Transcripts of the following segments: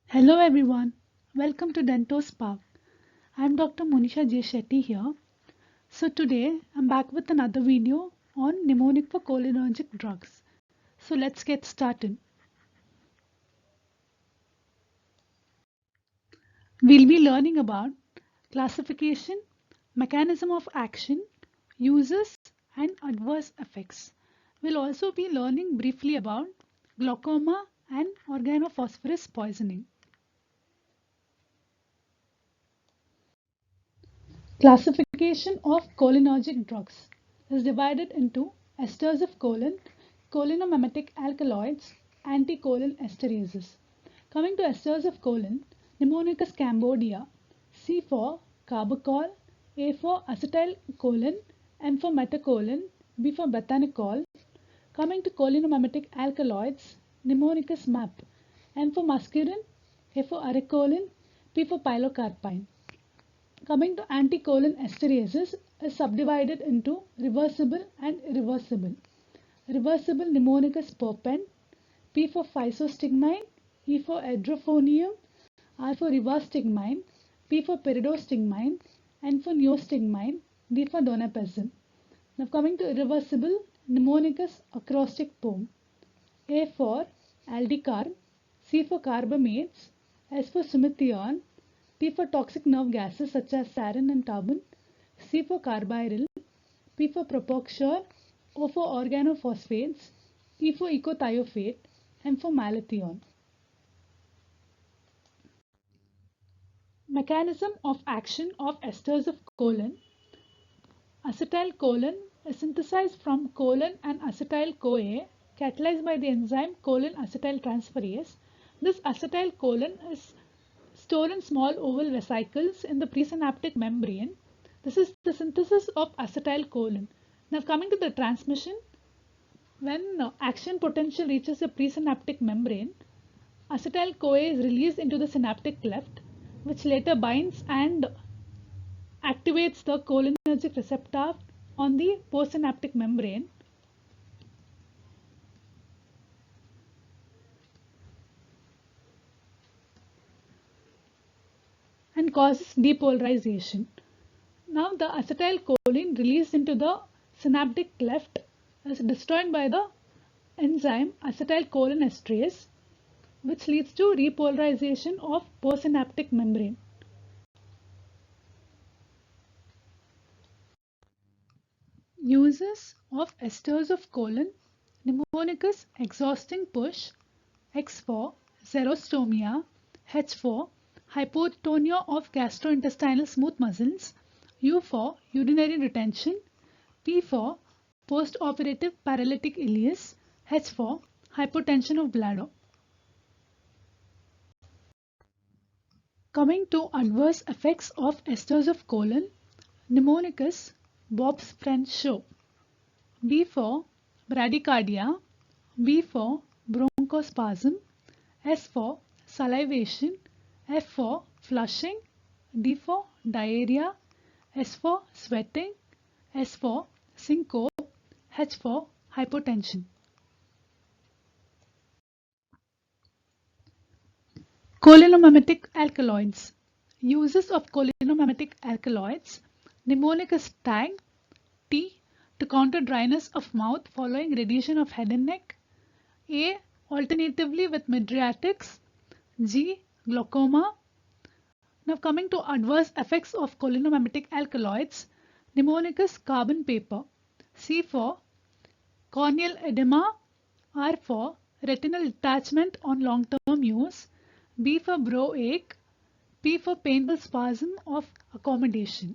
Hello everyone, welcome to Dento Spark. I'm Dr. Monisha J. Shetty here. So today I'm back with another video on mnemonic for cholinergic drugs. So let's get started. We'll be learning about classification, mechanism of action, uses and adverse effects. We'll also be learning briefly about glaucoma and organophosphorus poisoning. Classification of cholinergic drugs is divided into esters of choline, cholinomimetic alkaloids, anticholine esterases. Coming to esters of choline, Pneumonicus cambodia, C for carbachol, A for acetylcholine, M for metacholine, B for betanicol. Coming to cholinomimetic alkaloids, Pneumonicus map, M for muscarine, A for arecholine, P for pilocarpine. Coming to anticholine esterases is subdivided into reversible and irreversible. Reversible Pneumonicus perpen, P for physostigmine, E for edrophonium, R for rivastigmine, P for pyridostigmine, N for neostigmine, D for donepezil. Now coming to irreversible Pneumonicus acrostic pome, A for aldicarb, C for carbamates, S for sumithion, T for toxic nerve gases such as sarin and tarbon, C for carbaryl, P for propoxure, O for organophosphates, E for ecothiopate, M for malathion. Mechanism of action of esters of choline. Acetylcholine is synthesized from choline and acetyl-CoA catalyzed by the enzyme choline acetyltransferase. This acetylcholine is stored in small oval vesicles in the presynaptic membrane. This is the synthesis of acetylcholine. Now coming to the transmission, when action potential reaches the presynaptic membrane, acetyl-CoA is released into the synaptic cleft, which later binds and activates the cholinergic receptor on the postsynaptic membrane. And causes depolarization. Now the acetylcholine released into the synaptic cleft is destroyed by the enzyme acetylcholinesterase, which leads to repolarization of postsynaptic membrane. Uses of esters of choline. Pneumonicus exhausting push, X for xerostomia, H for hypotonia of gastrointestinal smooth muscles, U for urinary retention, P for postoperative paralytic ileus, H for hypotension of bladder. Coming to adverse effects of esters of choline, Pneumonicus, Bob's friend show. B for bradycardia, B for bronchospasm, S for salivation, F for flushing, D for diarrhea, S for sweating, S for syncope, H for hypotension. Cholinomimetic alkaloids. Uses of cholinomimetic alkaloids. Pneumonicus tag, T to counter dryness of mouth following radiation of head and neck, A alternatively with mydriatics, G glaucoma. Now coming to adverse effects of cholinomimetic alkaloids, Pneumonicus carbon paper, C for corneal edema, R for retinal detachment on long-term use, B for brow ache, P for painful spasm of accommodation.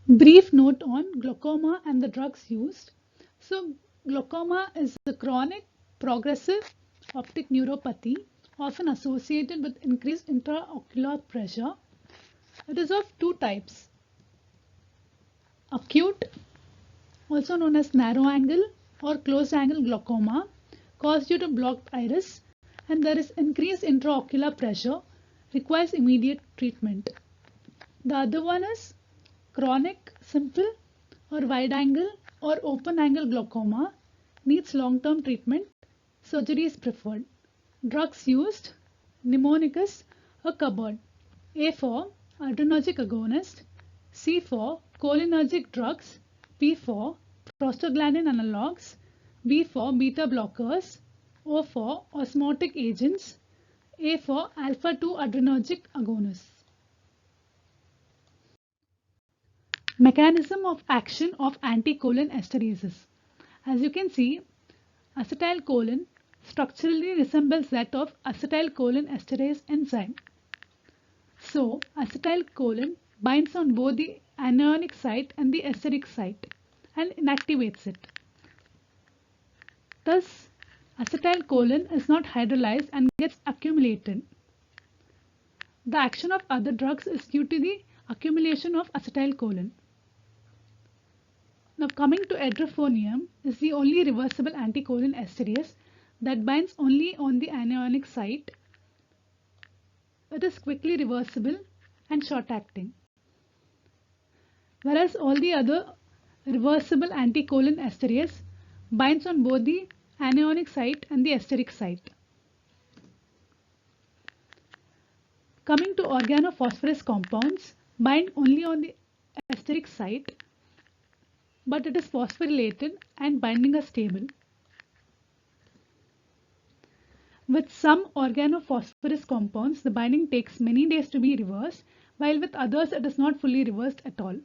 Brief note on glaucoma and the drugs used. So glaucoma is a chronic progressive optic neuropathy often associated with increased intraocular pressure. It is of two types. Acute, also known as narrow angle or closed angle glaucoma, caused due to blocked iris, and there is increased intraocular pressure, requires immediate treatment. The other one is chronic simple or wide angle or open angle glaucoma, needs long-term treatment. Surgery is preferred. Drugs used: Mnemonicus, a cupboard. A for adrenergic agonist, C for cholinergic drugs, P for prostaglandin analogs, B for beta blockers, O for osmotic agents, A for alpha-2 adrenergic agonists. Mechanism of action of anticholinesterase. As you can see, acetylcholine structurally resembles that of acetylcholinesterase enzyme. So, acetylcholine binds on both the anionic site and the esteric site and inactivates it. Thus, acetylcholine is not hydrolyzed and gets accumulated. The action of other drugs is due to the accumulation of acetylcholine. Now, coming to edrophonium is the only reversible anticholinesterase that binds only on the anionic site. It is quickly reversible and short-acting. Whereas all the other reversible anticholinesterase binds on both the anionic site and the esteric site. Coming to organophosphorus compounds, bind only on the esteric site, but it is phosphorylated and binding are stable. With some organophosphorus compounds, the binding takes many days to be reversed, while with others it is not fully reversed at all.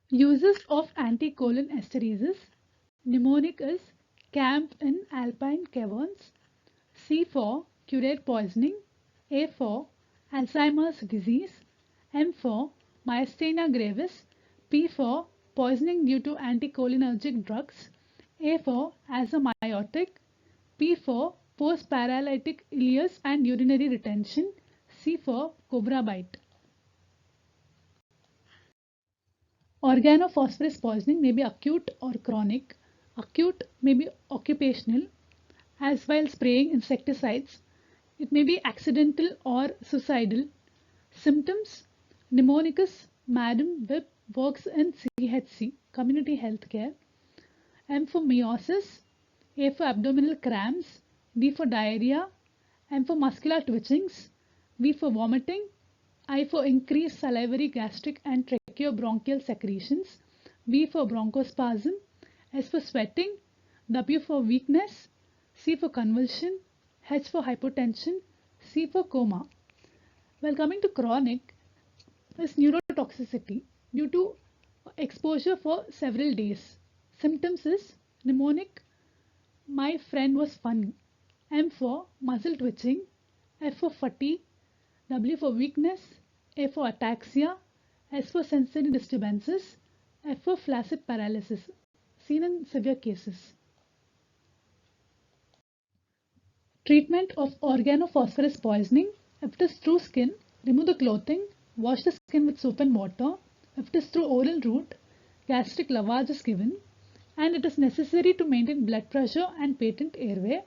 Uses of anticholinesterases. Mnemonic is camp in alpine caverns. C for curate poisoning. A for Alzheimer's disease. M for myasthenia gravis. P for poisoning due to anticholinergic drugs. A for azomyotic. P for post-paralytic ileus and urinary retention. C for cobra bite. Organophosphorus poisoning may be acute or chronic. Acute may be occupational, as while spraying insecticides. It may be accidental or suicidal. Symptoms: Mnemonicus madam Web works in CHC, community health care. M for meiosis. A for abdominal cramps. D for diarrhea. M for muscular twitchings. V for vomiting. I for increased salivary, gastric and tracheobronchial secretions. B for bronchospasm. S for sweating. W for weakness. C for convulsion. H for hypotension. C for coma. While coming to chronic, is neurotoxicity due to exposure for several days. Symptoms is mnemonic, my friend was funny. M for muscle twitching. F for fatigue. W for weakness. A for ataxia. S for sensory disturbances. F for flaccid paralysis, seen in severe cases. Treatment of organophosphorus poisoning. If it is through skin, remove the clothing, wash the skin with soap and water. If it is through oral route, gastric lavage is given, and it is necessary to maintain blood pressure and patent airway.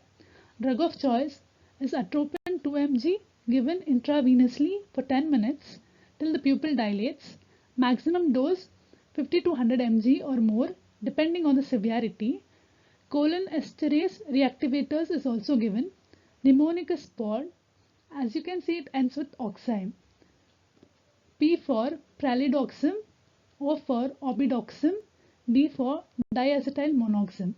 Drug of choice is atropine 2 mg given intravenously for 10 minutes till the pupil dilates. Maximum dose 50 to 100 mg or more depending on the severity. Cholinesterase reactivators is also given. Mnemonic is poured. As you can see, it ends with oxime. P for pralidoxim, O for obidoxim, D for diacetyl monoxim.